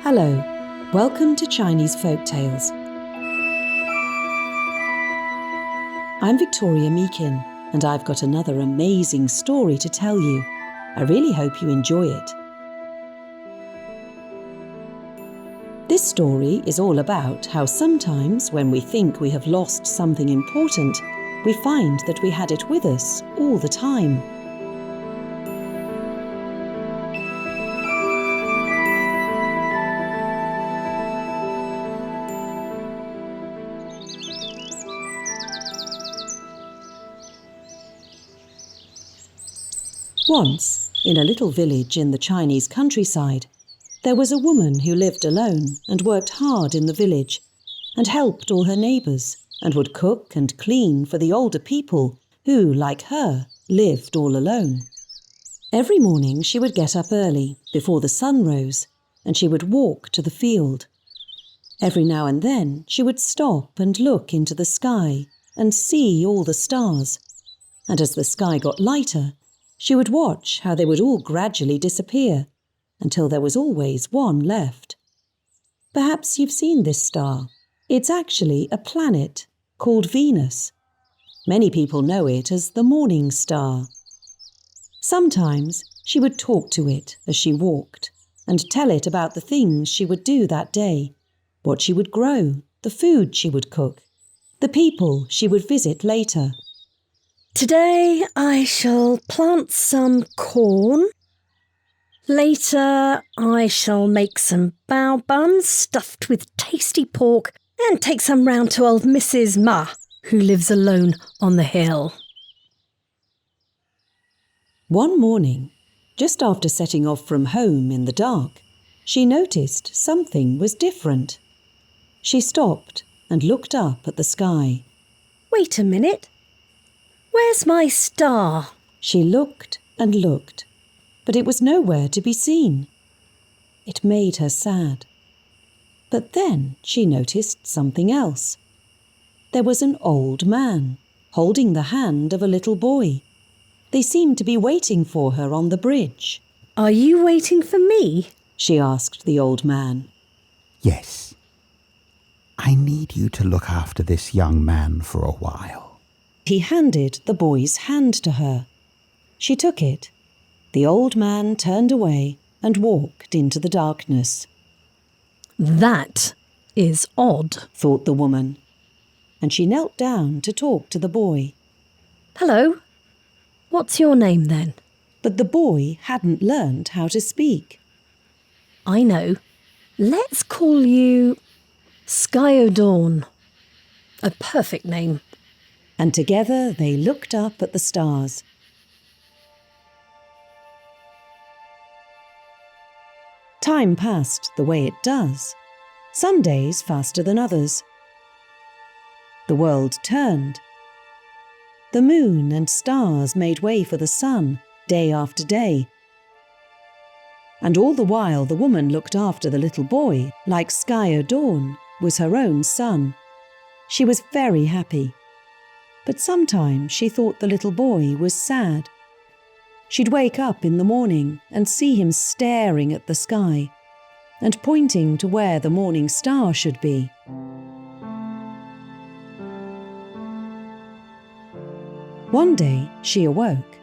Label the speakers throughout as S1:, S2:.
S1: Hello, welcome to Chinese Folk Tales. I'm Victoria Meakin, and I've got another amazing story to tell you. I really hope you enjoy it. This story is all about how sometimes when we think we have lost something important, we find that we had it with us all the time. Once, in a little village in the Chinese countryside, there was a woman who lived alone and worked hard in the village and helped all her neighbours and would cook and clean for the older people who, like her, lived all alone. Every morning she would get up early, before the sun rose, and she would walk to the field. Every now and then she would stop and look into the sky and see all the stars, and as the sky got lighter, she would watch how they would all gradually disappear, until there was always one left. Perhaps you've seen this star. It's actually a planet called Venus. Many people know it as the morning star. Sometimes she would talk to it as she walked and tell it about the things she would do that day, what she would grow, the food she would cook, the people she would visit later.
S2: Today I shall plant some corn. Later I shall make some bao buns stuffed with tasty pork and take some round to old Mrs. Ma, who lives alone on the hill.
S1: One morning, just after setting off from home in the dark, she noticed something was different. She stopped and looked up at the sky.
S2: Wait a minute. Where's my star?
S1: She looked and looked, but it was nowhere to be seen. It made her sad. But then she noticed something else. There was an old man holding the hand of a little boy. They seemed to be waiting for her on the bridge.
S2: Are you waiting for me?
S1: She asked the old man.
S3: Yes. I need you to look after this young man for a while.
S1: He handed the boy's hand to her. She took it. The old man turned away and walked into the darkness.
S2: That is odd,
S1: thought the woman, and she knelt down to talk to the boy.
S2: Hello. What's your name then?
S1: But the boy hadn't learned how to speak.
S2: I know. Let's call you Dawn. A perfect name.
S1: And together they looked up at the stars. Time passed the way it does, some days faster than others. The world turned. The moon and stars made way for the sun, day after day. And all the while the woman looked after the little boy, like Dawn was her own son. She was very happy. But sometimes she thought the little boy was sad. She'd wake up in the morning and see him staring at the sky and pointing to where the morning star should be. One day she awoke,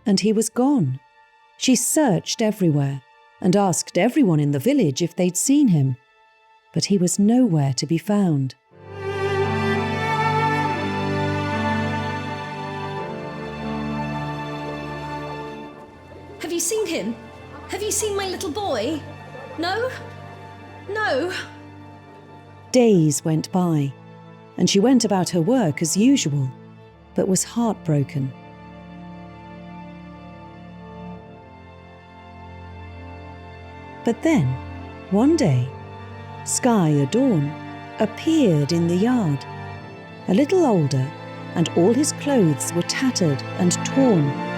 S1: and he was gone. She searched everywhere and asked everyone in the village if they'd seen him, but he was nowhere to be found.
S2: Have you seen him? Have you seen my little boy? No? No.
S1: Days went by, and she went about her work as usual, but was heartbroken. But then, one day, Dawn appeared in the yard, a little older, and all his clothes were tattered and torn.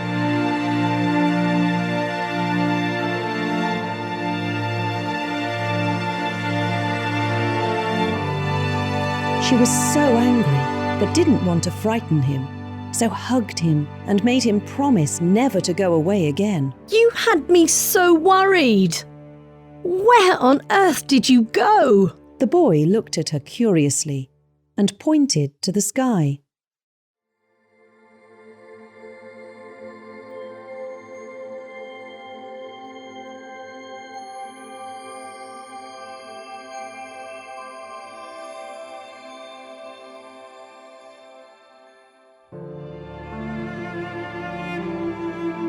S1: She was so angry, but didn't want to frighten him, so hugged him and made him promise never to go away again.
S2: You had me so worried. Where on earth did you go?
S1: The boy looked at her curiously and pointed to the sky.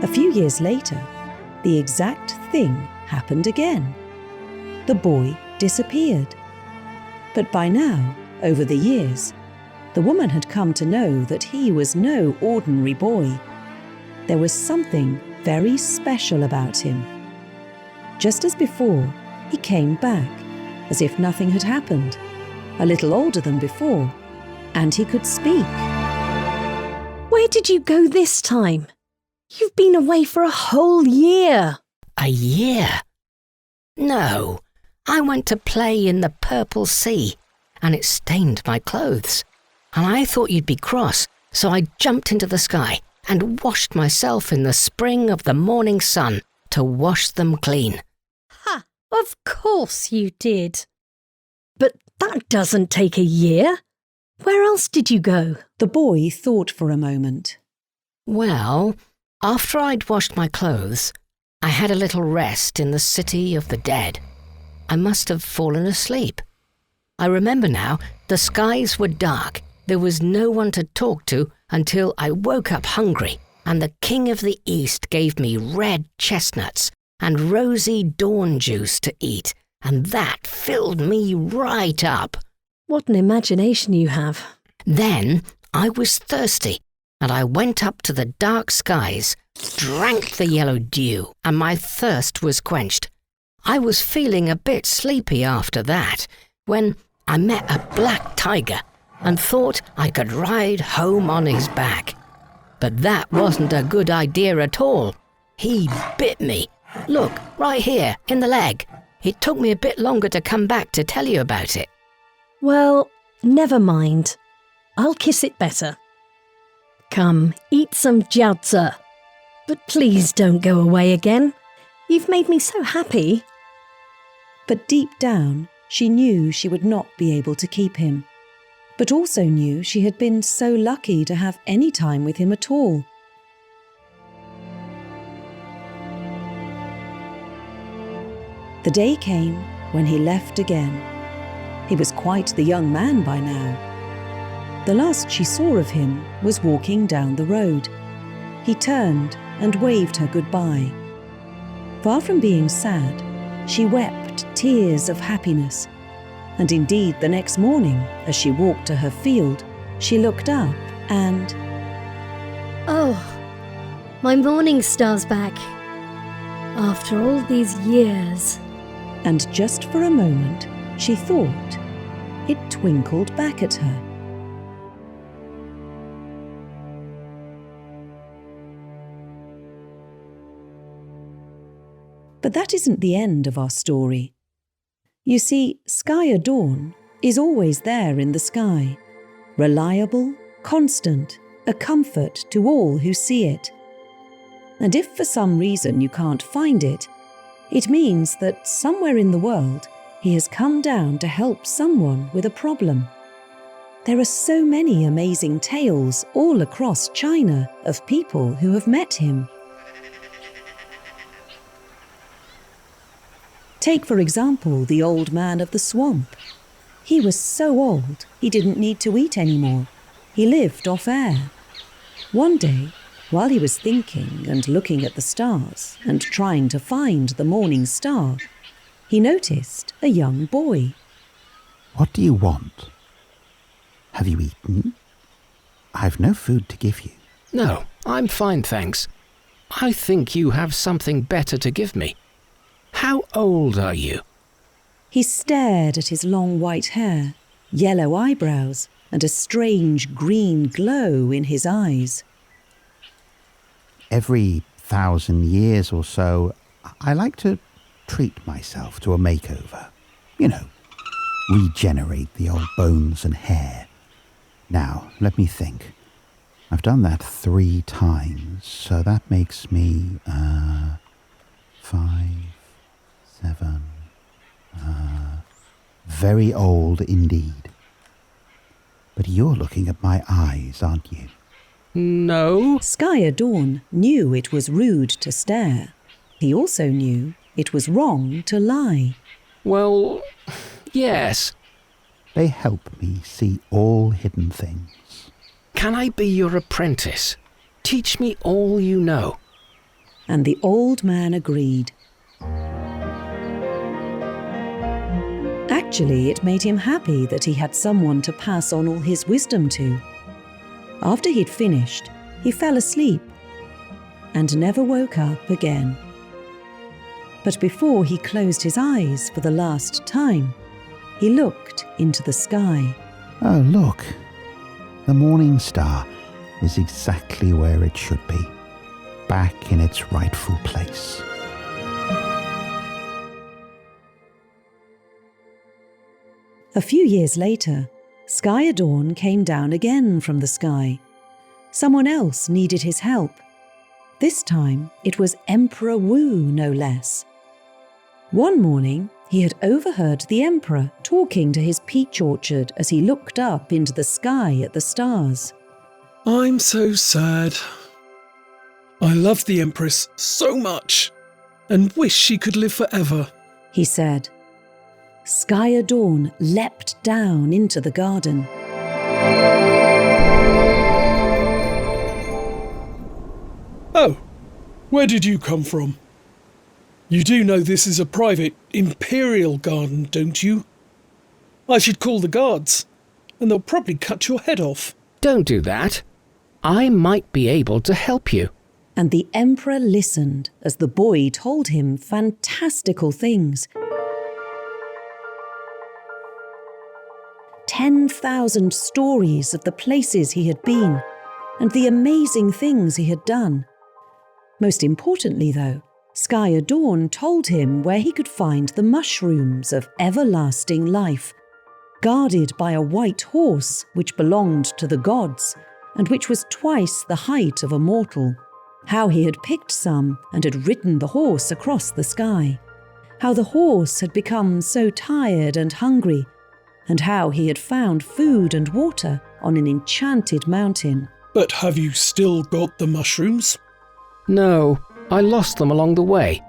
S1: A few years later, the exact thing happened again. The boy disappeared. But by now, over the years, the woman had come to know that he was no ordinary boy. There was something very special about him. Just as before, he came back, as if nothing had happened, a little older than before, and he could speak.
S2: Where did you go this time? You've been away for a whole year.
S4: A year? No, I went to play in the Purple Sea, and it stained my clothes. And I thought you'd be cross, so I jumped into the sky and washed myself in the spring of the morning sun to wash them clean.
S2: Ha! Of course you did. But that doesn't take a year. Where else did you go?
S1: The boy thought for a moment.
S4: Well, after I'd washed my clothes, I had a little rest in the city of the dead. I must have fallen asleep. I remember now, the skies were dark. There was no one to talk to until I woke up hungry, and the King of the East gave me red chestnuts and rosy dawn juice to eat, and that filled me right up.
S2: What an imagination you have.
S4: Then I was thirsty, and I went up to the dark skies, drank the yellow dew, and my thirst was quenched. I was feeling a bit sleepy after that, when I met a black tiger and thought I could ride home on his back. But that wasn't a good idea at all. He bit me. Look, right here, in the leg. It took me a bit longer to come back to tell you about it.
S2: Well, never mind. I'll kiss it better. Come, eat some jiaozi. But please don't go away again. You've made me so happy.
S1: But deep down, she knew she would not be able to keep him, but also knew she had been so lucky to have any time with him at all. The day came when he left again. He was quite the young man by now. The last she saw of him was walking down the road. He turned and waved her goodbye. Far from being sad, she wept tears of happiness. And indeed, the next morning, as she walked to her field, she looked up and...
S5: Oh, my morning star's back. After all these years.
S1: And just for a moment, she thought it twinkled back at her. But that isn't the end of our story. You see, Sky at Dawn is always there in the sky, reliable, constant, a comfort to all who see it. And if for some reason you can't find it, it means that somewhere in the world he has come down to help someone with a problem. There are so many amazing tales all across China of people who have met him. Take, for example, the old man of the swamp. He was so old he didn't need to eat anymore. He lived off air. One day, while he was thinking and looking at the stars and trying to find the morning star, he noticed a young boy.
S3: What do you want? Have you eaten? I've no food to give you.
S6: No, I'm fine, thanks. I think you have something better to give me. How old are you?
S1: He stared at his long white hair, yellow eyebrows, and a strange green glow in his eyes.
S3: Every 1,000 years or so, I like to treat myself to a makeover. You know, regenerate the old bones and hair. Now, let me think. I've done that 3 times, so that makes me, 5, 7, Very old indeed. But you're looking at my eyes, aren't you?
S6: No.
S1: Skyer Dawn knew it was rude to stare. He also knew it was wrong to lie.
S6: Well, yes.
S3: They help me see all hidden things.
S6: Can I be your apprentice? Teach me all you know.
S1: And the old man agreed. Actually, it made him happy that he had someone to pass on all his wisdom to. After he'd finished, he fell asleep and never woke up again. But before he closed his eyes for the last time, he looked into the sky.
S3: Oh, look. The morning star is exactly where it should be, back in its rightful place.
S1: A few years later, Skyer Dawn came down again from the sky. Someone else needed his help. This time, it was Emperor Wu, no less. One morning, he had overheard the Emperor talking to his peach orchard as he looked up into the sky at the stars.
S7: I'm so sad. I love the Empress so much and wish she could live forever,
S1: he said. Skyer Dawn leapt down into the garden.
S7: Oh, where did you come from? You do know this is a private, imperial garden, don't you? I should call the guards, and they'll probably cut your head off.
S6: Don't do that. I might be able to help you.
S1: And the Emperor listened as the boy told him fantastical things. 10,000 stories of the places he had been and the amazing things he had done. Most importantly, though, Skyer Dawn told him where he could find the mushrooms of everlasting life, guarded by a white horse which belonged to the gods and which was twice the height of a mortal, how he had picked some and had ridden the horse across the sky, how the horse had become so tired and hungry, and how he had found food and water on an enchanted mountain.
S7: But have you still got the mushrooms?
S6: No, I lost them along the way.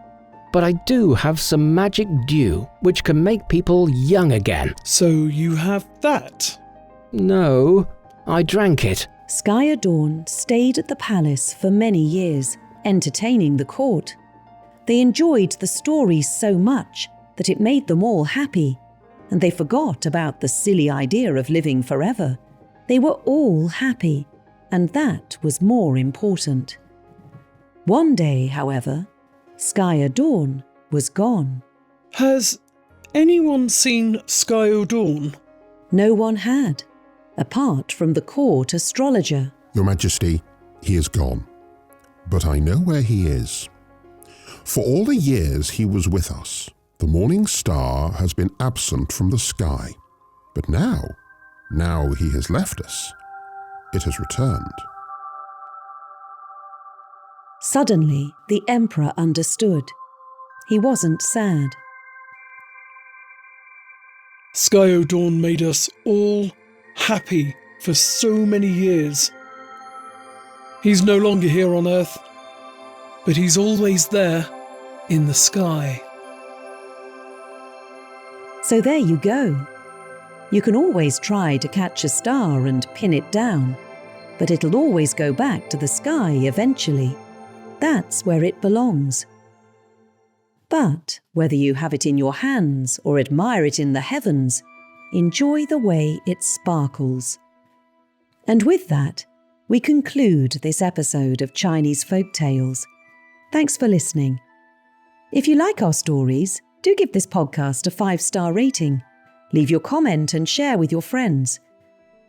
S6: But I do have some magic dew which can make people young again.
S7: So you have that?
S6: No, I drank it.
S1: Skyer Dawn stayed at the palace for many years, entertaining the court. They enjoyed the stories so much that it made them all happy, and they forgot about the silly idea of living forever. They were all happy, and that was more important. One day, however, Skyer Dawn was gone.
S7: Has anyone seen Skyer Dawn?
S1: No one had, apart from the court astrologer.
S8: Your Majesty, he is gone. But I know where he is. For all the years he was with us, the morning star has been absent from the sky. But now he has left us, it has returned.
S1: Suddenly, the Emperor understood. He wasn't sad.
S7: Skyer Dawn made us all happy for so many years. He's no longer here on Earth, but he's always there in the sky.
S1: So there you go. You can always try to catch a star and pin it down, but it'll always go back to the sky eventually. That's where it belongs. But whether you have it in your hands or admire it in the heavens, enjoy the way it sparkles. And with that, we conclude this episode of Chinese Folk Tales. Thanks for listening. If you like our stories, do give this podcast a 5-star rating. Leave your comment and share with your friends.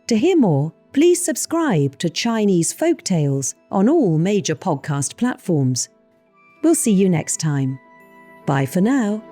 S1: To hear more, please subscribe to Chinese Folk Tales on all major podcast platforms. We'll see you next time. Bye for now.